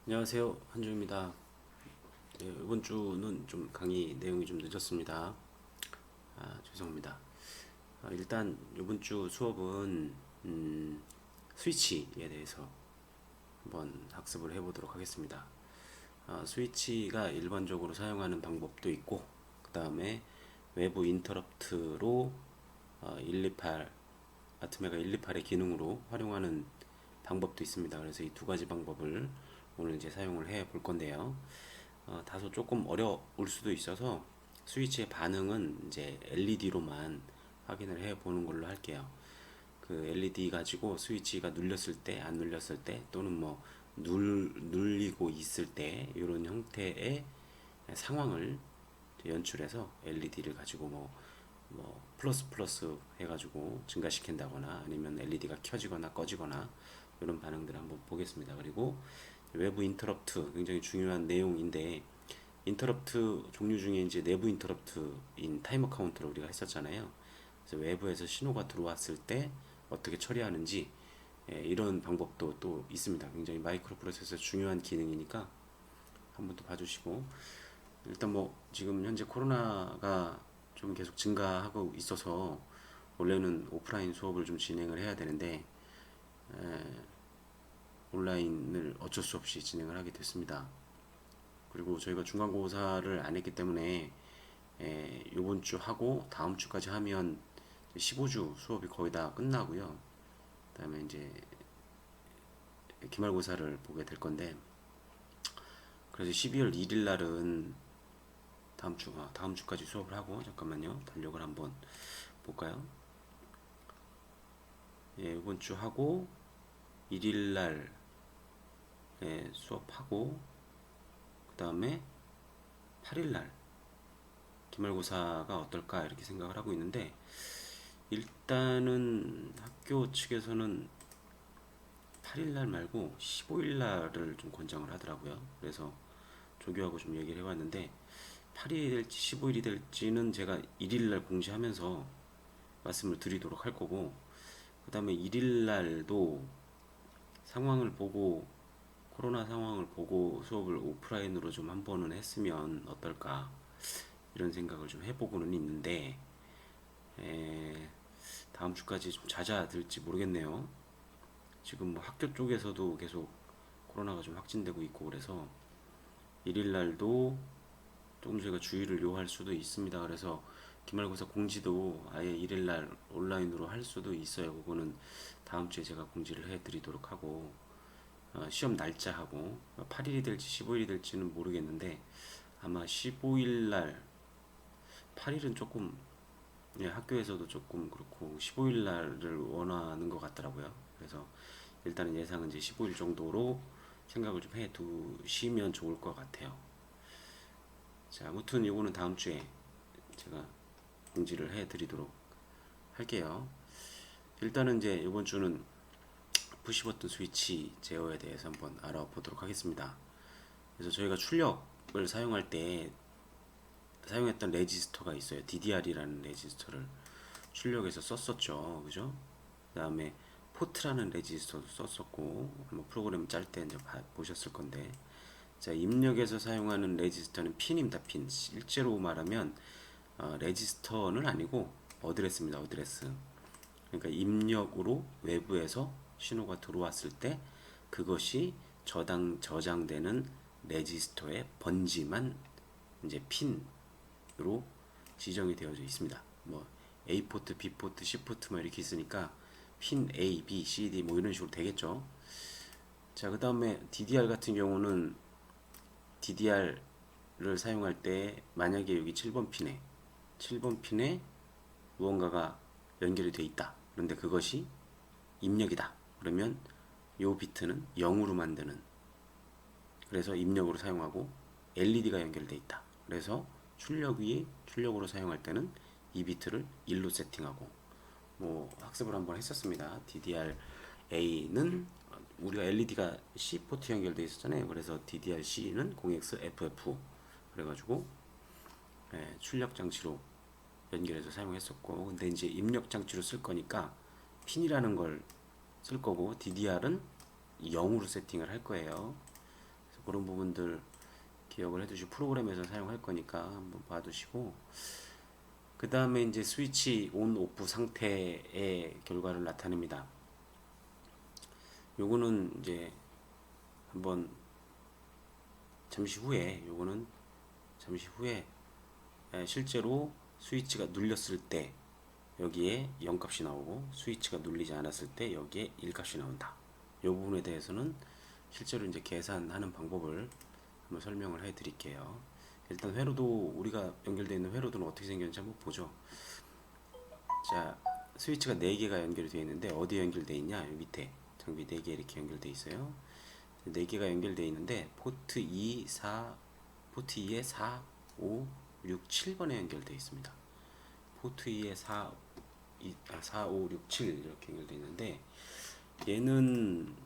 안녕하세요, 한주입니다. 네, 이번 주는 좀 강의 내용이 좀 늦었습니다. 죄송합니다. 일단 이번 주 수업은 스위치에 대해서 한번 학습을 해보도록 하겠습니다. 스위치가 일반적으로 사용하는 방법도 있고, 그 다음에 외부 인터럽트로 128, 아트메가 128의 기능으로 활용하는 방법도 있습니다. 그래서 이 두 가지 방법을 오늘 이제 사용을 해 볼 건데요. 다소 조금 어려울 수도 있어서 스위치의 반응은 이제 LED로만 확인을 해 보는 걸로 할게요. 그 LED 가지고 스위치가 눌렸을 때, 안 눌렸을 때, 또는 뭐 눌리고 있을 때 이런 형태의 상황을 연출해서 LED를 가지고 뭐 플러스 플러스 해가지고 증가시킨다거나 아니면 LED가 켜지거나 꺼지거나 이런 반응들을 한번 보겠습니다. 그리고 외부 인터럽트 굉장히 중요한 내용인데, 인터럽트 종류 중에 이제 내부 인터럽트인 타이머 카운터를 우리가 했었잖아요. 그래서 외부에서 신호가 들어왔을 때 어떻게 처리하는지, 이런 방법도 또 있습니다. 굉장히 마이크로 프로세서 중요한 기능이니까 한번 또 봐주시고, 일단 뭐 지금 현재 코로나가 좀 계속 증가하고 있어서 원래는 오프라인 수업을 좀 진행을 해야 되는데 온라인을 어쩔 수 없이 진행을 하게 됐습니다. 그리고 저희가 중간고사를 안 했기 때문에 이번 주 하고 다음 주까지 하면 15주 수업이 거의 다 끝나고요. 그다음에 이제 기말고사를 보게 될 건데, 그래서 12월 1일 날은 다음 주까지 수업을 하고, 잠깐만요. 달력을 한번 볼까요? 이번 주 하고 1일 날 수업하고, 그다음에 8일 날 기말고사가 어떨까 이렇게 생각을 하고 있는데, 일단은 학교 측에서는 8일날 말고 15일날을 좀 권장을 하더라고요. 그래서 조교하고 좀 얘기를 해봤는데, 8일이 될지 15일이 될지는 제가 1일날 공지하면서 말씀을 드리도록 할 거고, 그 다음에 1일날도 상황을 보고, 코로나 상황을 보고 수업을 오프라인으로 좀 한 번은 했으면 어떨까 이런 생각을 좀 해보고는 있는데, 다음 주까지 좀 잦아들지 모르겠네요. 지금 뭐 학교 쪽에서도 계속 코로나가 좀 확진되고 있고, 그래서 1일 날도 조금 저희가 주의를 요할 수도 있습니다. 그래서 기말고사 공지도 아예 1일 날 온라인으로 할 수도 있어요. 그거는 다음 주에 제가 공지를 해드리도록 하고, 시험 날짜하고 8일이 될지 15일이 될지는 모르겠는데, 아마 15일 날, 8일은 조금, 학교에서도 조금 그렇고 15일 날을 원하는 것 같더라고요. 그래서 일단은 예상은 이제 15일 정도로 생각을 좀 해 두시면 좋을 것 같아요. 자, 아무튼 이거는 다음 주에 제가 공지를 해 드리도록 할게요. 일단은 이제 이번 주는 푸시버튼 스위치 제어에 대해서 한번 알아보도록 하겠습니다. 그래서 저희가 출력을 사용할 때 사용했던 레지스터가 있어요. DDR이라는 레지스터를 출력해서 썼었죠. 그죠? 그 다음에 포트라는 레지스터도 썼었고, 뭐 프로그램 짤 때 이제 보셨을 건데, 자, 입력에서 사용하는 레지스터는 핀입니다. 핀. 실제로 말하면 레지스터는 아니고 어드레스입니다. 어드레스. 그러니까 입력으로 외부에서 신호가 들어왔을 때 그것이 저장되는 레지스터의 번지만 이제 핀으로 지정이 되어져 있습니다. 뭐 A 포트, B 포트, C 포트 뭐 이렇게 있으니까 핀 A, B, C, D 뭐 이런 식으로 되겠죠. 자, 그 다음에 DDR 같은 경우는 DDR을 사용할 때 만약에 여기 7번 핀에 무언가가 연결이 되어 있다. 그런데 그것이 입력이다. 그러면 이 비트는 0으로 만드는, 그래서 입력으로 사용하고, LED가 연결되어 있다. 그래서 출력으로 사용할 때는 이 비트를 1로 세팅하고, 뭐 학습을 한번 했었습니다. DDR-A는 우리가 LED가 C 포트 연결되어 있었잖아요. 그래서 DDR-C는 0xFF 그래가지고 출력 장치로 연결해서 사용했었고, 근데 이제 입력 장치로 쓸 거니까 핀이라는 걸 쓸 거고, DDR은 0으로 세팅을 할 거예요. 그런 부분들 기억을 해두시고 프로그램에서 사용할 거니까 한번 봐두시고, 그 다음에 이제 스위치 온 오프 상태의 결과를 나타냅니다. 요거는 이제 한번 요거는 잠시 후에 실제로 스위치가 눌렸을 때 여기에 0값이 나오고, 스위치가 눌리지 않았을 때 여기에 1값이 나온다. 이 부분에 대해서는 실제로 이제 계산하는 방법을 한번 설명을 해 드릴게요. 일단 회로도, 우리가 연결되어 있는 회로도는 어떻게 생겼는지 한번 보죠. 자, 스위치가 4개가 연결이 되어 있는데 어디에 연결되어 있냐? 여기 밑에 장비 4개 이렇게 연결되어 있어요. 4개가 연결되어 있는데 포트 2, 4, 포트 2에 4, 5, 6, 7번에 연결되어 있습니다. 포트 2에 4, 5, 6, 7 이렇게 연결되어 있는데, 얘는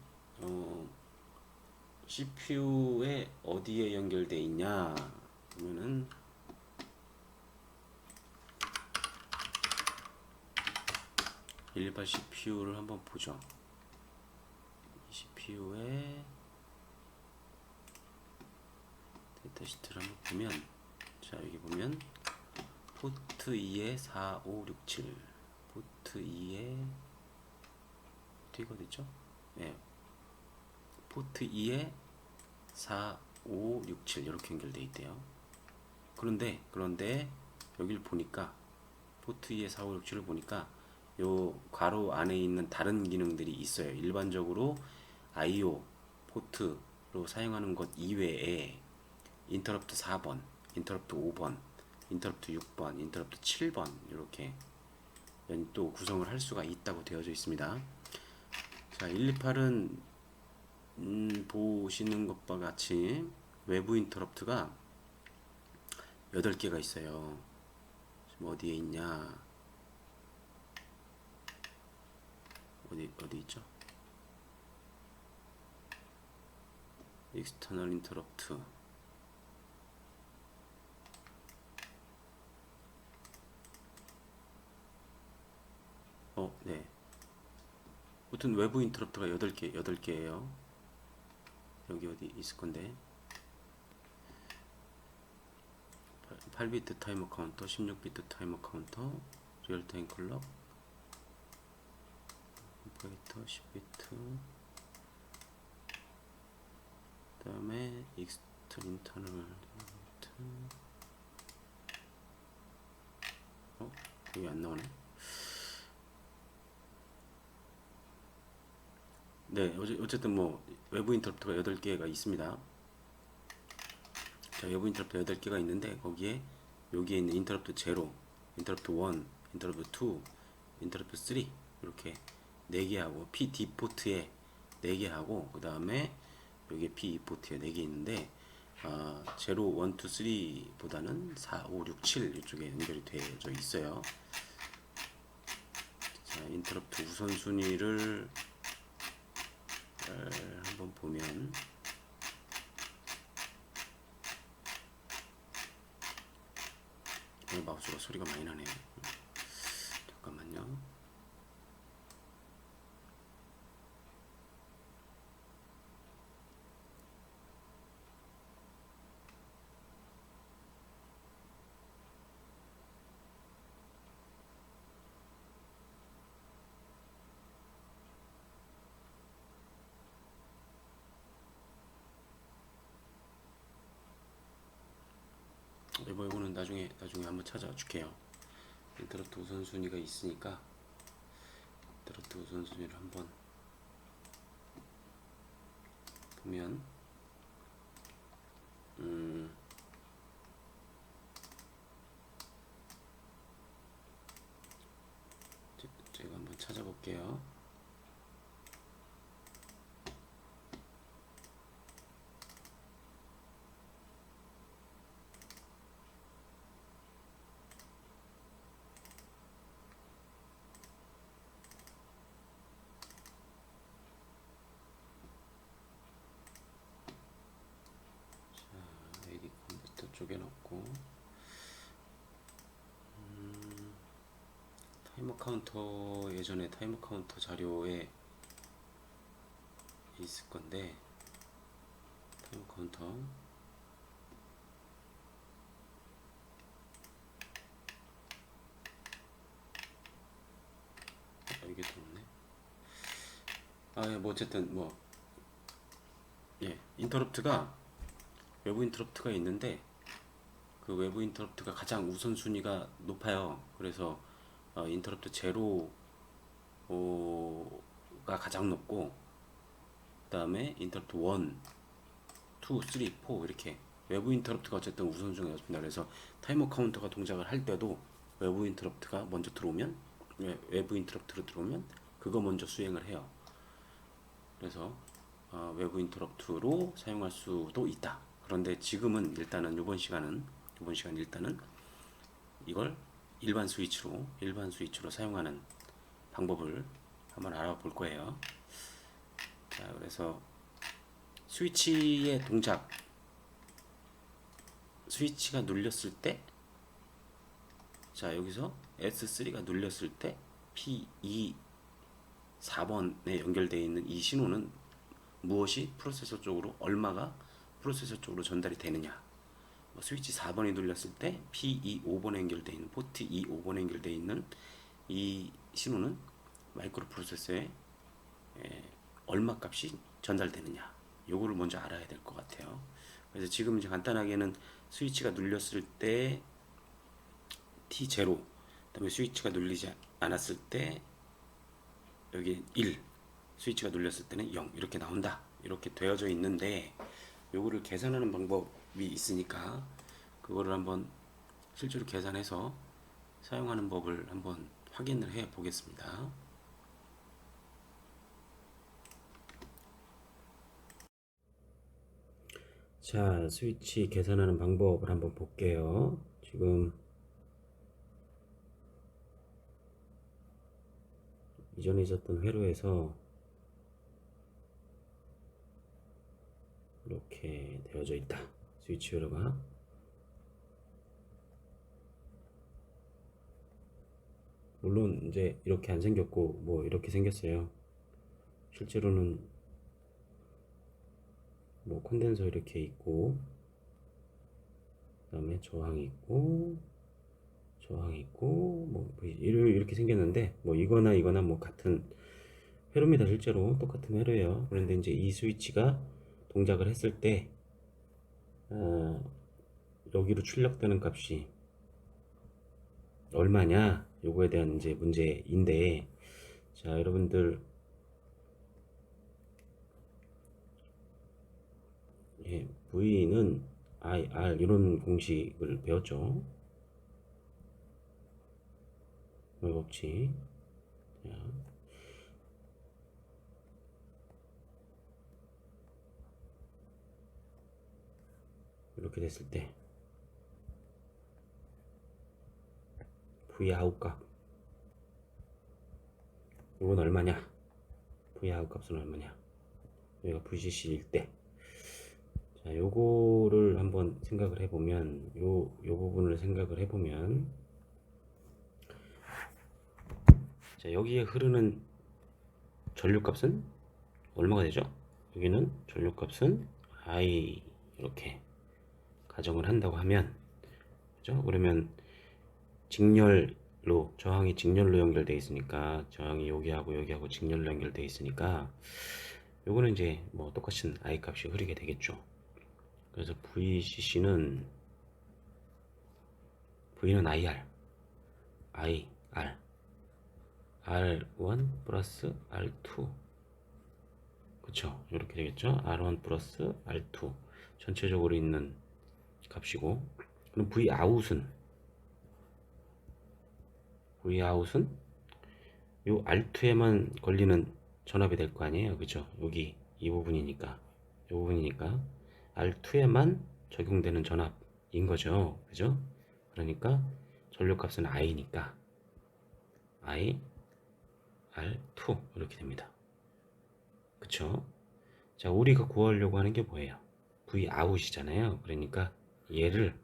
CPU에 어디에 연결되어 있냐 그러면은 128 CPU를 한번 보죠. CPU에 데이터시트를 한번 보면, 자 여기 보면 포트 2에 4, 5, 6, 7, 포트 2에 포트 2가 어딨죠? 네, 포트 2에 4, 5, 6, 7 이렇게 연결되어 있대요. 그런데 여기를 보니까 포트 2에 4, 5, 6, 7을 보니까 요 괄호 안에 있는 다른 기능들이 있어요. 일반적으로 IO 포트로 사용하는 것 이외에 인터럽트 4번, 인터럽트 5번, 인터럽트 6번, 인터럽트 7번 이렇게 또 구성을 할 수가 있다고 되어져 있습니다. 자, 128은 보시는 것과 같이 외부 인터럽트가 8개가 있어요. 지금 어디에 있냐? 어디 있죠? external interrupt. 네. 아무튼 외부 인터럽트가 8개예요. 여기 어디 있을 건데. 8비트 타이머 카운터, 16비트 타이머 카운터, 리얼타임 클럭, 오퍼레이터 10비트, 그 다음에 익스트 인터널 여기 안 나오네. 네, 어쨌든 뭐 외부 인터럽트가 8개가 있습니다. 자, 외부 인터럽트 8개가 있는데 거기에 여기에 있는 인터럽트 0, 인터럽트 1, 인터럽트 2, 인터럽트 3 이렇게 4개 하고, PD 포트에 4개 하고, 그 다음에 여기에 PE 포트에 4개 있는데 0, 1, 2, 3보다는 4, 5, 6, 7 이쪽에 연결이 되어져 있어요. 자, 인터럽트 우선순위를 한번 보면, 마우스가 소리가 많이 나네요. 잠깐만요. 이거는 나중에 한번 찾아줄게요. 인터럽트 우선순위가 있으니까 인터럽트 우선순위를 한번 보면, 제가 한번 찾아볼게요. AD 컴퓨터 쪽에 넣고, 타이머 카운터, 예전에 타이머 카운터 자료에 있을 건데, 타이머 카운터. 이게 들어오네. 뭐 어쨌든 인터럽트가 외부 인터럽트가 있는데 그 외부 인터럽트가 가장 우선순위가 높아요. 그래서 인터럽트 제로가 가장 높고, 그 다음에 인터럽트 1, 2, 3, 4 이렇게 외부 인터럽트가 어쨌든 우선순위가 높습니다. 그래서 타이머 카운터가 동작을 할 때도 외부 인터럽트가 먼저 들어오면, 외부 인터럽트로 들어오면 그거 먼저 수행을 해요. 그래서 외부 인터럽트로 사용할 수도 있다. 그런데 지금은 일단은 이번 시간 일단은 이걸 일반 스위치로 사용하는 방법을 한번 알아볼 거예요. 자, 그래서 스위치의 동작, 스위치가 눌렸을 때, 자 여기서 S3가 눌렸을 때 P2 4번에 연결되어 있는 이 신호는 무엇이 프로세서 쪽으로, 얼마가 프로세서 쪽으로 전달이 되느냐. 스위치 4번이 눌렸을 때 P2 5번에 연결되어 있는, 포트 2 5번에 연결되어 있는 이 신호는 마이크로 프로세서에 얼마 값이 전달되느냐, 요거를 먼저 알아야 될 것 같아요. 그래서 지금 이제 간단하게는 스위치가 눌렸을 때 T0, 그다음에 스위치가 눌리지 않았을 때 여기 1, 스위치가 눌렸을 때는 0 이렇게 나온다, 이렇게 되어져 있는데, 요거를 계산하는 방법이 있으니까 그거를 한번 실제로 계산해서 사용하는 법을 한번 확인을 해 보겠습니다. 자, 스위치 계산하는 방법을 한번 볼게요. 지금 이전에 있었던 회로에서 이렇게 되어져 있다. 스위치 회로가. 물론 이제 이렇게 안 생겼고 뭐 이렇게 생겼어요. 실제로는 뭐 콘덴서 이렇게 있고, 그다음에 저항이 있고, 뭐 이렇게 생겼는데, 뭐 이거나 뭐 같은 회로입니다. 실제로 똑같은 회로예요. 그런데 이제 이 스위치가 동작을 했을 때 어, 여기로 출력되는 값이 얼마냐, 요거에 대한 이제 문제인데, 자 여러분들, V는 IR 이런 공식을 배웠죠. 법칙. 자, 이렇게 됐을 때 V 아웃값, 이건 얼마냐, V 아웃값은 얼마냐, 여기가 VCC일 때, 자 요거를 한번 생각을 해보면, 요 부분을 생각을 해보면, 자 여기에 흐르는 전류값은 얼마가 되죠? 여기는 전류값은 I 이렇게 가정을 한다고 하면, 그죠? 그러면 직렬로, 저항이 직렬로 연결되어 있으니까, 저항이 여기하고 직렬로 연결되어 있으니까 요거는 이제 뭐 똑같은 I 값이 흐르게 되겠죠. 그래서 V는 R1 플러스 R2, 그쵸? 이렇게 되겠죠? R1 플러스 R2 전체적으로 있는 값이고, 그럼 Vout은 요 R2에만 걸리는 전압이 될 거 아니에요, 그죠? 여기 이 부분이니까, R2에만 적용되는 전압인 거죠, 그죠? 그러니까 전류값은 I니까 I R2 이렇게 됩니다, 그쵸? 자, 우리가 구하려고 하는 게 뭐예요? V 아웃이잖아요. 그러니까 얘를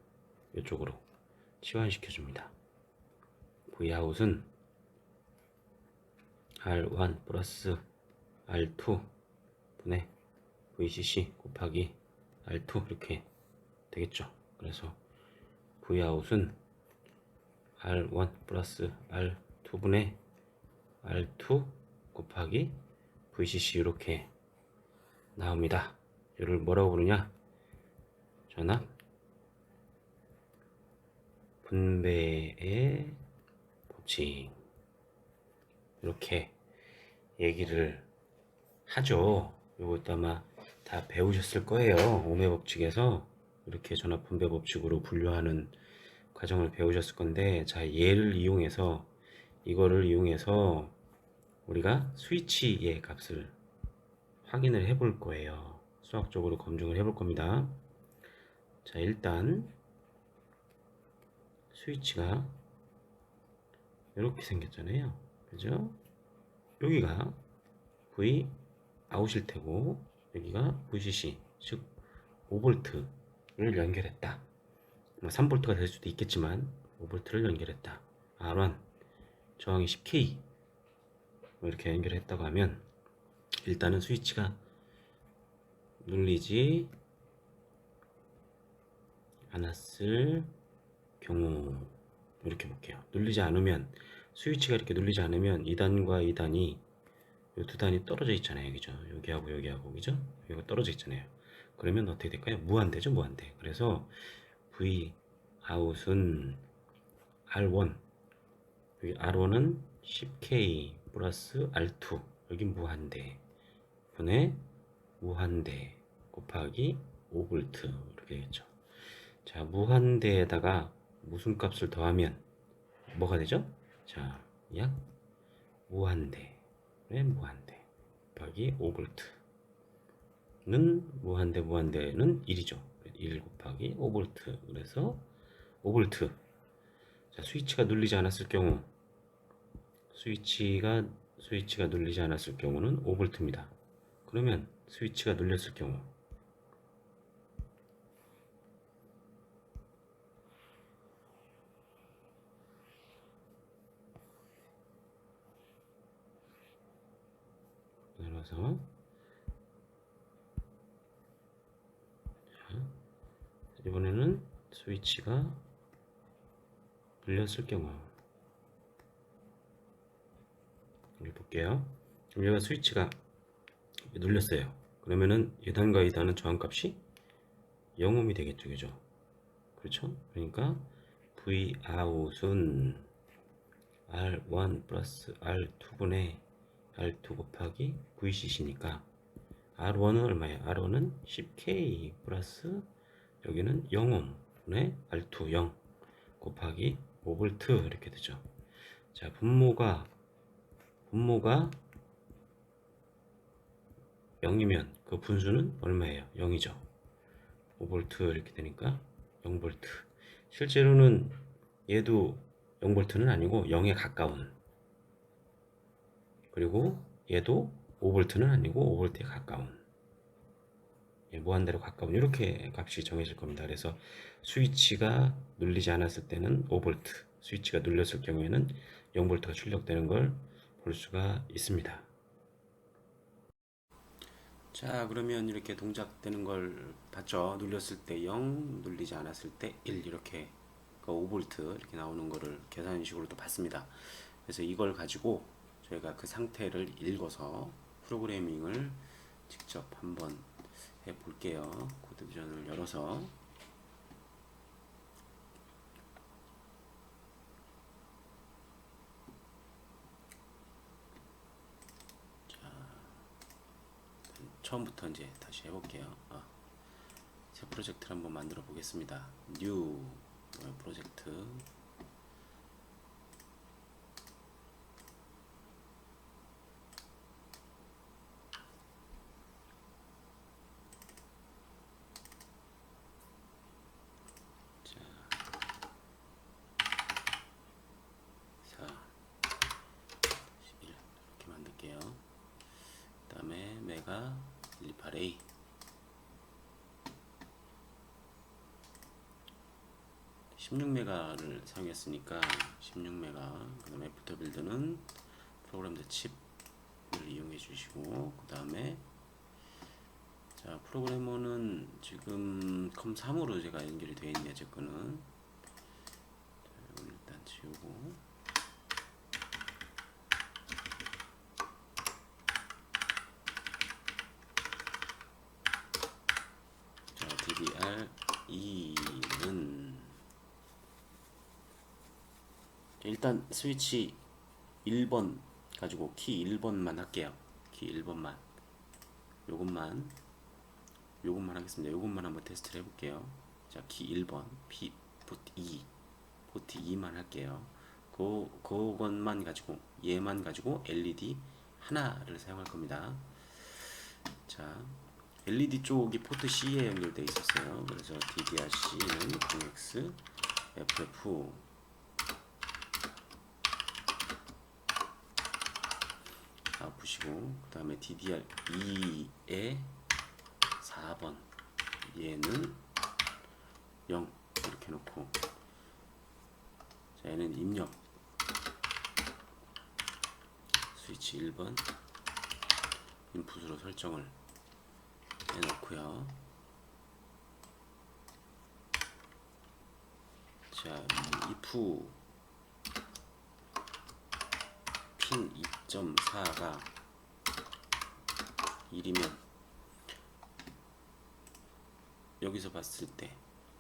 이쪽으로 치환시켜 줍니다. V 아웃은 R1 플러스 R2 분의 VCC 곱하기 R2 이렇게 되겠죠. 그래서 Vout은 R1 플러스 R2분의 R2 곱하기 VCC 이렇게 나옵니다. 이를 뭐라고 부르냐? 전압 분배의 법칙 이렇게 얘기를 하죠. 이것도 아마 다 배우셨을 거예요. 오메 법칙에서 이렇게 전압 분배 법칙으로 분류하는 과정을 배우셨을 건데, 자, 얘를 이용해서 이거를 이용해서 우리가 스위치의 값을 확인을 해 볼 거예요. 수학적으로 검증을 해 볼 겁니다. 자, 일단 스위치가 이렇게 생겼잖아요. 그죠? 여기가 V 아웃일 테고 여기가 VCC 즉 5V를 연결했다. 3V가 될 수도 있겠지만 5V를 연결했다. R1 저항이 10K 이렇게 연결했다고 하면 일단은 스위치가 눌리지 않았을 경우 이렇게 볼게요. 눌리지 않으면 스위치가 이렇게 눌리지 않으면 2단과 2단이 이 두 단이 떨어져 있잖아요. 그죠? 여기하고 여기하고 그죠? 여기가 떨어져 있잖아요. 그러면 어떻게 될까요? 무한대죠, 무한대. 그래서 V 아웃은 R1 여기 R1은 10K 플러스 R2 여기 무한대 분의 무한대 곱하기 5V 이렇게 되겠죠. 자, 무한대에다가 무슨 값을 더하면 뭐가 되죠? 자, 약 무한대 무한대 곱하기 5V는 무한대는 1이죠. 1 곱하기 5V 그래서 5V. 자, 스위치가 눌리지 않았을 경우 스위치가 눌리지 않았을 경우는 5V입니다. 그러면 스위치가 눌렸을 경우 따라서 이번에는 스위치가 눌렸을 경우 여기 볼게요. 그럼 얘가 스위치가 눌렸어요. 그러면은 1단과 2단은 저항값이 0ohm이 되겠죠. 그죠? 그렇죠? 그러니까 V out은 R1 플러스 R2분의 R2 곱하기 VCC니까 R1은 얼마예요? R1은 10K 플러스 여기는 0ohm분의 R2 0 곱하기 5V 이렇게 되죠. 자, 분모가 0이면 그 분수는 얼마예요? 0이죠. 5V 이렇게 되니까 0V. 실제로는 얘도 0V는 아니고 0에 가까운, 그리고 얘도 5V는 아니고 5V에 가까운, 무한대로 가까운 이렇게 값이 정해질 겁니다. 그래서 스위치가 눌리지 않았을 때는 5V, 스위치가 눌렸을 경우에는 0V가 출력되는 걸 볼 수가 있습니다. 자, 그러면 이렇게 동작되는 걸 봤죠. 눌렸을 때 0, 눌리지 않았을 때 1 이렇게 5V 이렇게 나오는 거를 계산식으로 또 봤습니다. 그래서 이걸 가지고 저희가 그 상태를 읽어서 프로그래밍을 직접 한번 해 볼게요. 코드 비전을 열어서 처음부터 이제 다시 해볼게요. 새 프로젝트를 한번 만들어 보겠습니다. New 프로젝트. 자, 4, 11 이렇게 만들게요. 그 다음에 메가 128A 16메가를 사용했으니까 16메가. 그 다음에 애프터 빌드는 프로그램 칩을 이용해 주시고, 그 다음에 자, 프로그래머는 지금 컴3으로 제가 연결이 되어 있네요. 제 거는. 자, 이걸 일단 지우고. 자, DDR2는 일단 스위치 1번 가지고 키 1번만 할게요. 키 1번만. 요것만 하겠습니다. 요것만 한번 테스트를 해볼게요. 자, 키 1번, 포트 2만 할게요. 그것만 가지고, 얘만 가지고 LED 하나를 사용할 겁니다. 자, LED 쪽이 포트 C에 연결되어 있었어요. 그래서 DDR-C는 0X, FF 보시고, 그 다음에 DDR2에 4번, 얘는 0 이렇게 놓고, 자, 얘는 입력 스위치 1번 인풋으로 설정을 해놓고요. 자, if 핀 2.4가 1이면 여기서 봤을 때,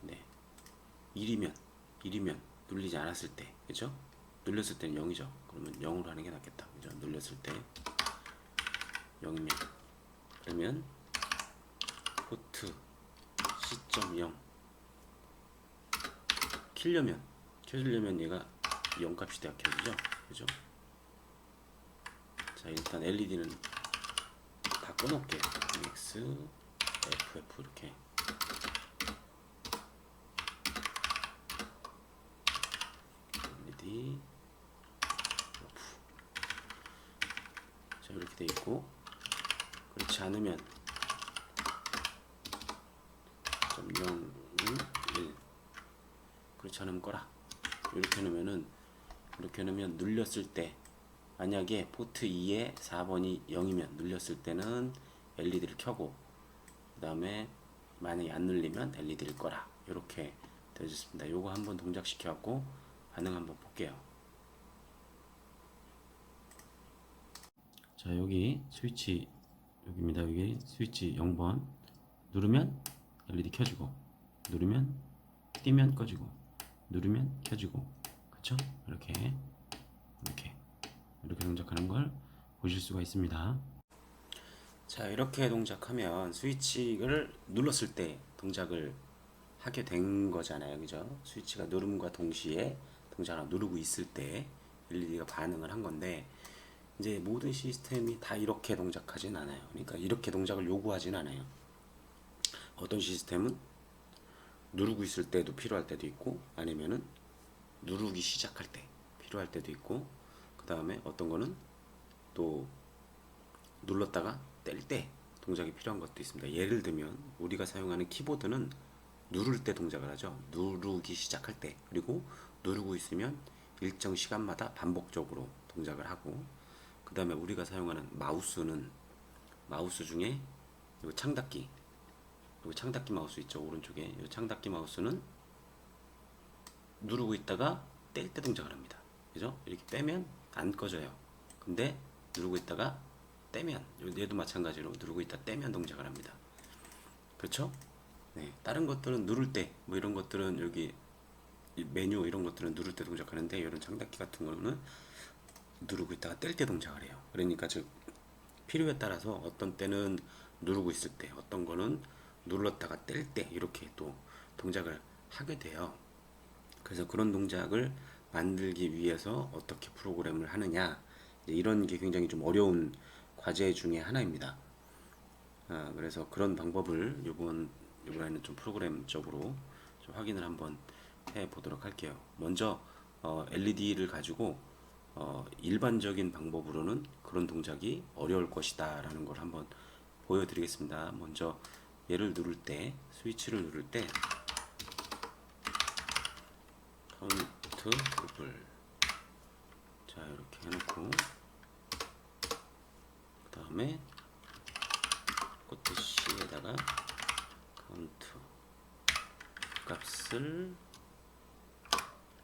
네, 1이면 눌리지 않았을 때, 그죠? 눌렸을 때는 0이죠. 그러면 0으로 하는 게 낫겠다, 그죠? 눌렸을 때 0이면, 그러면 포트 C.0 켜주려면 얘가 0 값이 돼야 켜지죠, 그죠? 자, 일단 LED는 다 꺼놓을게요. X, FF 이렇게. LED 오프. 자, 이렇게 돼 있고, 그렇지 않으면 0, 1 그렇지 않으면 꺼라. 이렇게 해놓으면 눌렸을 때, 만약에 포트 2에 4번이 0이면 눌렸을 때는 LED를 켜고, 그 다음에 만약에 안 눌리면 LED를 꺼라. 이렇게 되어있습니다. 요거 한번 동작시켜 갖고 반응 한번 볼게요. 자, 여기 스위치 여기입니다. 여기 스위치 0번 누르면 LED 켜지고, 누르면 뜨면 꺼지고, 누르면 켜지고, 그쵸? 이렇게 동작하는 걸 보실 수가 있습니다. 자, 이렇게 동작하면 스위치를 눌렀을 때 동작을 하게 된 거잖아요, 그죠? 스위치가 누름과 동시에 동작을 누르고 있을 때 LED가 반응을 한 건데, 이제 모든 시스템이 다 이렇게 동작하진 않아요. 그러니까 이렇게 동작을 요구하진 않아요. 어떤 시스템은 누르고 있을 때도 필요할 때도 있고, 아니면은 누르기 시작할 때 필요할 때도 있고, 그 다음에 어떤 거는 또 눌렀다가 뗄 때 동작이 필요한 것도 있습니다. 예를 들면 우리가 사용하는 키보드는 누를 때 동작을 하죠. 누르기 시작할 때, 그리고 누르고 있으면 일정 시간마다 반복적으로 동작을 하고, 그 다음에 우리가 사용하는 마우스는 마우스 중에 이 창닫기 마우스 있죠, 오른쪽에. 이 창닫기 마우스는 누르고 있다가 뗄 때 동작을 합니다. 그죠? 이렇게 빼면 안 꺼져요. 근데 누르고 있다가 떼면, 얘도 마찬가지로 누르고 있다 떼면 동작을 합니다. 그렇죠? 네, 다른 것들은 누를 때, 뭐 이런 것들은 여기 메뉴 이런 것들은 누를 때 동작하는데, 이런 창닫기 같은 거는 누르고 있다가 뗄 때 동작을 해요. 그러니까 즉 필요에 따라서 어떤 때는 누르고 있을 때, 어떤 거는 눌렀다가 뗄 때 이렇게 또 동작을 하게 돼요. 그래서 그런 동작을 만들기 위해서 어떻게 프로그램을 하느냐, 이런 게 굉장히 좀 어려운 과제 중에 하나입니다. 그래서 그런 방법을 이번에는 좀 프로그램적으로 좀 확인을 한번 해 보도록 할게요. 먼저 LED를 가지고 일반적인 방법으로는 그런 동작이 어려울 것이다 라는 걸 한번 보여드리겠습니다. 먼저 얘를 누를 때, 스위치를 누를 때 카운트 부분, 자, 이렇게 해놓고, 그 다음에 포트 C에다가 카운트 값을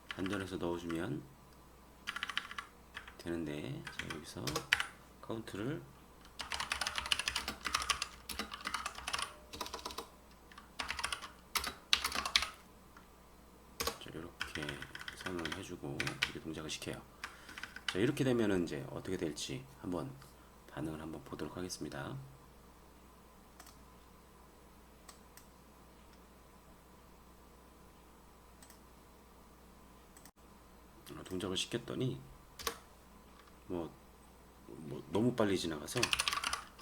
단전해서 넣어주면 되는데, 자, 여기서 카운트를 이렇게 선언을 해주고 이렇게 동작을 시켜요. 자, 이렇게 되면은 이제 어떻게 될지 한번 반응을 한번 보도록 하겠습니다. 동작을 시켰더니 뭐 너무 빨리 지나가서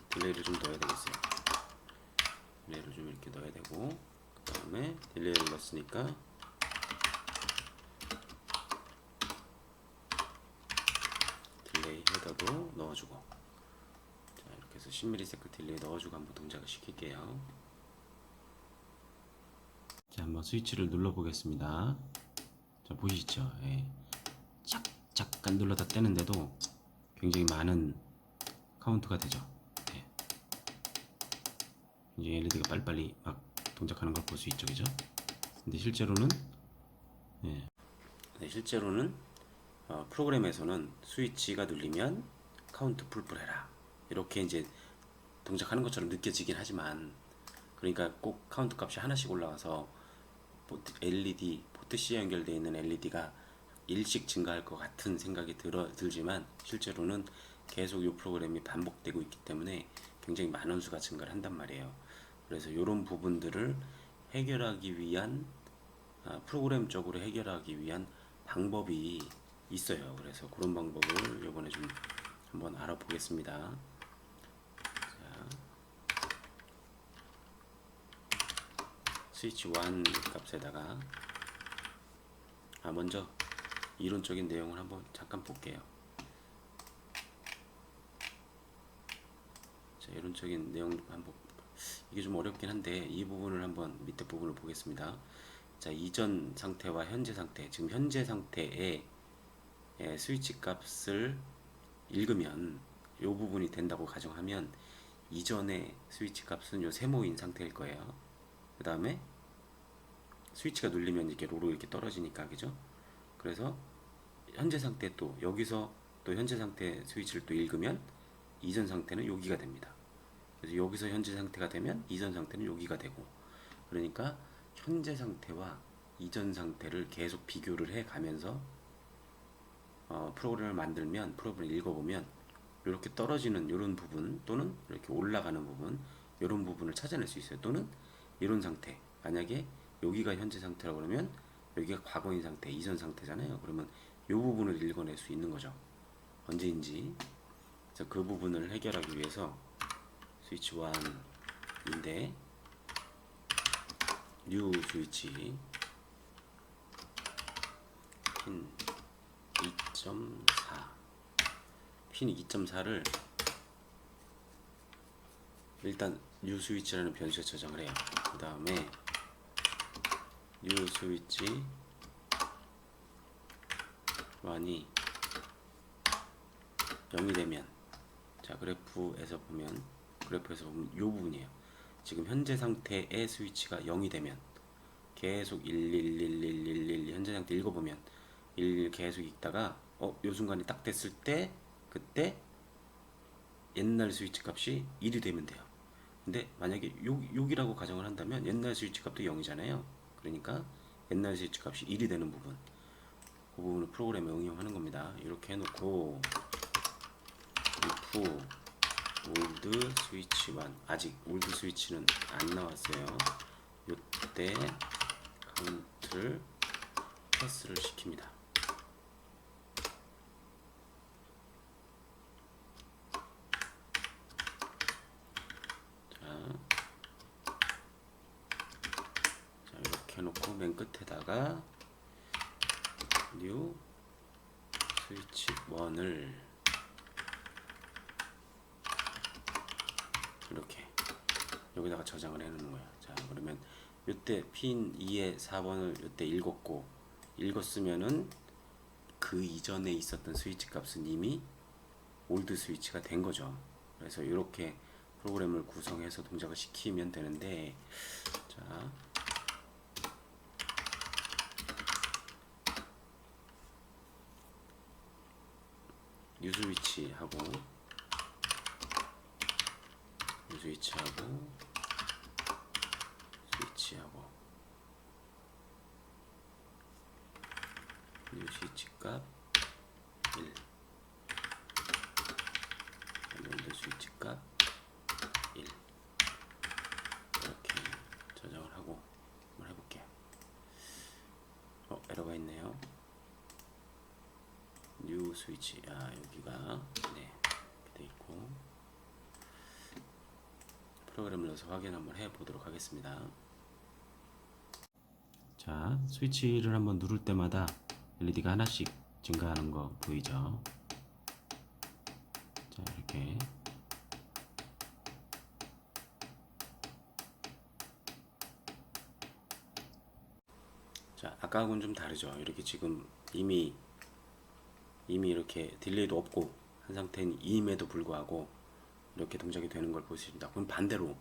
딜레이를 좀 넣어야 되겠어요. 딜레이를 좀 이렇게 넣어야 되고, 그 다음에 딜레이를 넣었으니까 딜레이 헤더도 넣어주고, 자, 이렇게 해서 10ms 딜레이 넣어주고 한번 동작을 시킬게요. 자, 한번 스위치를 눌러 보겠습니다. 자, 보이시죠? 예. 잠깐 눌러다 떼는데도 굉장히 많은 카운트가 되죠. 예. 이제 LED가 빨리빨리 막 동작하는 걸 볼 수 있죠, 그죠? 근데 실제로는, 예. 네, 실제로는 프로그램에서는 스위치가 눌리면 카운트 풀풀해라 이렇게 이제 동작하는 것처럼 느껴지긴 하지만, 그러니까 꼭 카운트 값이 하나씩 올라가서 LED 포트 C에 연결되어 있는 LED가 일씩 증가할 것 같은 생각이 들지만, 실제로는 계속 이 프로그램이 반복되고 있기 때문에 굉장히 많은 수가 증가를 한단 말이에요. 그래서 이런 부분들을 해결하기 위한, 프로그램적으로 해결하기 위한 방법이 있어요. 그래서 그런 방법을 이번에 좀 한번 알아보겠습니다. 자, 스위치 1 값에다가 먼저 이론적인 내용을 한번 잠깐 볼게요. 자, 이론적인 내용 한번, 이게 좀 어렵긴 한데 이 부분을 한번 밑에 부분을 보겠습니다. 자, 이전 상태와 현재 상태, 지금 현재 상태의 스위치 값을 읽으면 이 부분이 된다고 가정하면, 이전의 스위치 값은 요 세모인 상태일 거예요. 그 다음에 스위치가 눌리면 이렇게 로로 이렇게 떨어지니까, 그죠? 그래서 현재 상태, 또 여기서 또 현재 상태 스위치를 또 읽으면 이전 상태는 여기가 됩니다. 그래서 여기서 현재 상태가 되면 이전 상태는 여기가 되고, 그러니까 현재 상태와 이전 상태를 계속 비교를 해 가면서 프로그램을 만들면, 프로그램을 읽어보면 이렇게 떨어지는 이런 부분, 또는 이렇게 올라가는 부분, 이런 부분을 찾아낼 수 있어요. 또는 이런 상태, 만약에 여기가 현재 상태라고 그러면 여기가 과거인 상태, 이전 상태잖아요. 그러면 이 부분을 읽어낼 수 있는 거죠. 언제인지. 그래서 그 부분을 해결하기 위해서 스위치 1인데 뉴 스위치 핀 2.4, 핀 2.4를 일단 뉴 스위치라는 변수에 저장을 해요. 그 다음에 뉴 스위치 1이 0이 되면, 자, 그래프에서 보면 이 부분이에요. 지금 현재 상태의 스위치가 0이 되면 계속 1111111 현재 상태 읽어보면 1 계속 읽다가 요 순간이 딱 됐을 때, 그때 옛날 스위치 값이 1이 되면 돼요. 근데 만약에 6이라고 가정을 한다면 옛날 스위치 값도 0이잖아요. 그러니까 옛날 스위치 값이 1이 되는 부분, 그 부분을 프로그램에 응용하는 겁니다. 이렇게 해놓고 if 올드 스위치 1, 아직 올드 스위치는 안 나왔어요. 이때 카운트를 패스를 시킵니다. 자, 이렇게 해놓고 맨 끝에다가 뉴 스위치 1을 이렇게 여기다가 저장을 해놓는 거예요. 자, 그러면 이때 핀 2의 4번을 이때 읽었으면은 그 이전에 있었던 스위치 값은 이미 올드 스위치가 된 거죠. 그래서 이렇게 프로그램을 구성해서 동작을 시키면 되는데, 자, 뉴 스위치하고 스위치하고 뉴 스위치 값 1, 올드 스위치 값 1, 이렇게 저장을 하고 한번 해볼게요. 에러가 있네요. 뉴 스위치, 여기가 네 이렇게 돼 있고, 프로그램을 넣어서 확인 한번 해보도록 하겠습니다. 자, 스위치를 한번 누를 때마다 LED가 하나씩 증가하는 거 보이죠? 자, 이렇게 자, 아까하고는 좀 다르죠. 이렇게 지금 이미 이렇게 딜레이도 없고 한 상태임에도 불구하고 이렇게 동작이 되는 걸 보십니다. 그럼 반대로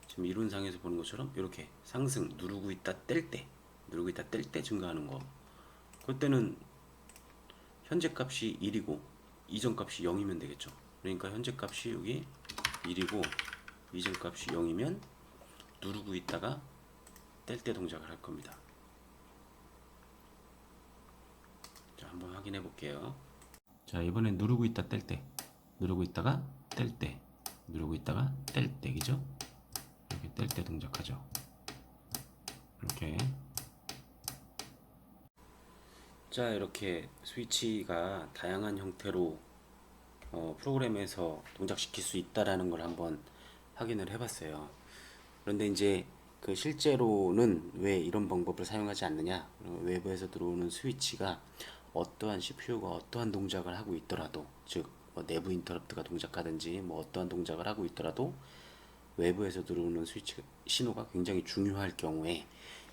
지금 이론상에서 보는 것처럼 이렇게 상승 누르고 있다 뗄 때 증가하는 거, 그때는 현재 값이 1이고 이전 값이 0이면 되겠죠. 그러니까 현재 값이 여기 1이고 이전 값이 0이면 누르고 있다가 뗄 때 동작을 할 겁니다. 자, 한번 확인해 볼게요. 자, 이번엔 누르고 있다 뗄 때, 누르고 있다가 뗄 때, 누르고 있다가 뗄 때, 그죠? 이렇게 뗄 때 동작하죠. 이렇게. 자, 이렇게 스위치가 다양한 형태로 프로그램에서 동작시킬 수 있다라는 걸 한번 확인을 해봤어요. 그런데 이제 그 실제로는 왜 이런 방법을 사용하지 않느냐? 외부에서 들어오는 스위치가 어떠한 CPU가 어떠한 동작을 하고 있더라도, 즉 내부 인터럽트가 동작하든지 어떠한 동작을 하고 있더라도 외부에서 들어오는 스위치 신호가 굉장히 중요할 경우에,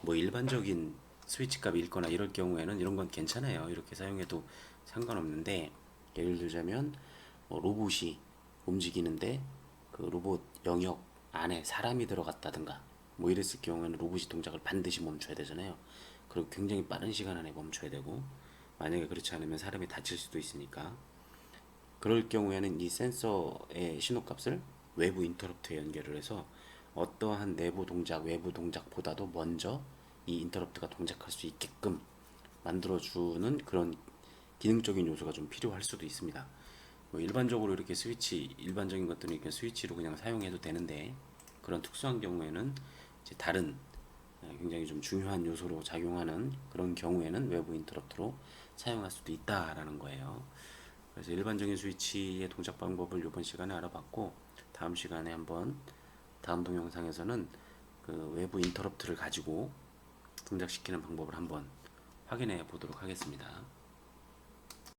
일반적인 스위치 값이 읽거나 이럴 경우에는 이런 건 괜찮아요. 이렇게 사용해도 상관없는데, 예를 들자면 로봇이 움직이는데 그 로봇 영역 안에 사람이 들어갔다든가 이랬을 경우에는 로봇이 동작을 반드시 멈춰야 되잖아요. 그리고 굉장히 빠른 시간 안에 멈춰야 되고, 만약에 그렇지 않으면 사람이 다칠 수도 있으니까, 그럴 경우에는 이 센서의 신호값을 외부 인터럽트에 연결을 해서 어떠한 내부 동작, 외부 동작보다도 먼저 이 인터럽트가 동작할 수 있게끔 만들어주는 그런 기능적인 요소가 좀 필요할 수도 있습니다. 일반적으로 이렇게 일반적인 것들은 이렇게 스위치로 그냥 사용해도 되는데, 그런 특수한 경우에는 이제 다른 굉장히 좀 중요한 요소로 작용하는 그런 경우에는 외부 인터럽트로 사용할 수도 있다라는 거예요. 그래서 일반적인 스위치의 동작 방법을 이번 시간에 알아봤고, 다음 시간에 한번 다음 동영상에서는 그 외부 인터럽트를 가지고 동작시키는 방법을 한번 확인해 보도록 하겠습니다.